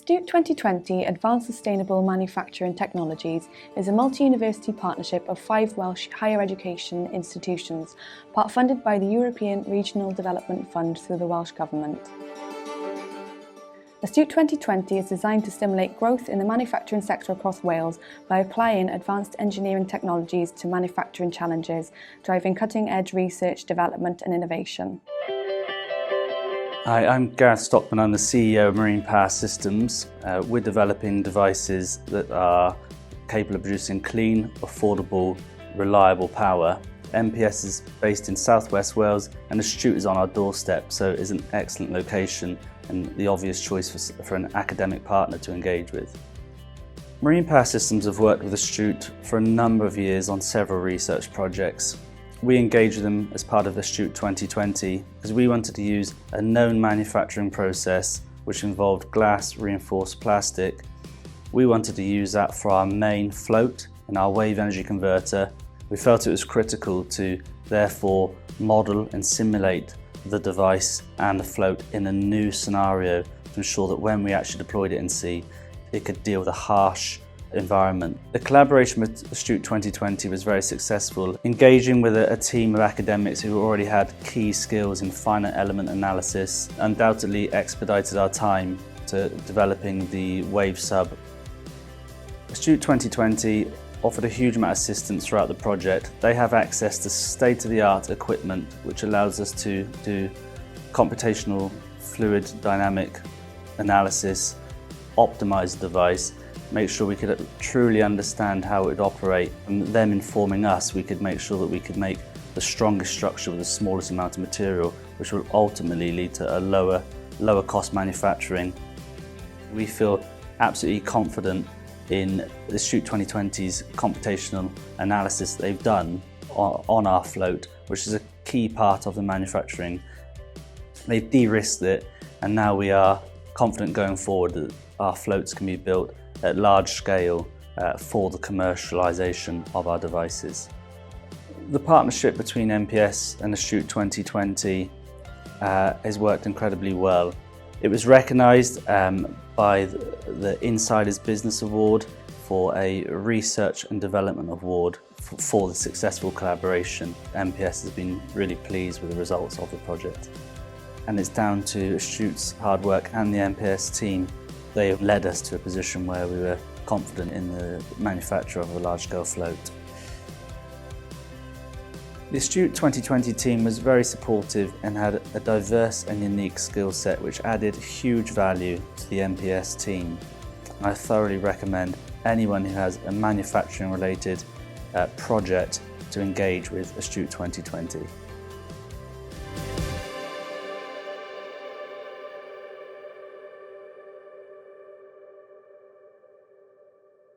Astute 2020 Advanced Sustainable Manufacturing Technologies is a multi-university partnership of 5 Welsh higher education institutions, part-funded by the European Regional Development Fund through the Welsh Government. Astute 2020 is designed to stimulate growth in the manufacturing sector across Wales by applying advanced engineering technologies to manufacturing challenges, driving cutting-edge research, development and innovation. Hi, I'm Gareth Stockman. I'm the CEO of Marine Power Systems. We're developing devices that are capable of producing clean, affordable, reliable power. MPS is based in southwest Wales and Astute is on our doorstep, so it is an excellent location and the obvious choice for an academic partner to engage with. Marine Power Systems have worked with Astute for a number of years on several research projects. We engaged with them as part of Astute 2020 because we wanted to use a known manufacturing process which involved glass reinforced plastic. We wanted to use that for our main float and our wave energy converter. We felt it was critical to therefore model and simulate the device and the float in a new scenario to ensure that when we actually deployed it in sea, it could deal with a harsh environment. The collaboration with Astute 2020 was very successful. Engaging with a team of academics who already had key skills in finite element analysis undoubtedly expedited our time to developing the wave sub. Astute 2020 offered a huge amount of assistance throughout the project. They have access to state-of-the-art equipment which allows us to do computational fluid dynamic analysis, optimize the device, make sure we could truly understand how it would operate, and them informing us we could make sure that we could make the strongest structure with the smallest amount of material, which will ultimately lead to a lower cost manufacturing. We feel absolutely confident in Astute 2020's computational analysis that they've done on our float, which is a key part of the manufacturing. They've de-risked it, and now we are confident going forward that our floats can be built at large scale for the commercialisation of our devices. The partnership between MPS and Astute 2020 has worked incredibly well. It was recognised by the Insiders Business Award for a Research and Development Award for the successful collaboration. MPS has been really pleased with the results of the project. And it's down to Astute's hard work and the MPS team. They have led us to a position where we were confident in the manufacture of a large-scale float. The Astute 2020 team was very supportive and had a diverse and unique skill set which added huge value to the MPS team. I thoroughly recommend anyone who has a manufacturing related project to engage with Astute 2020.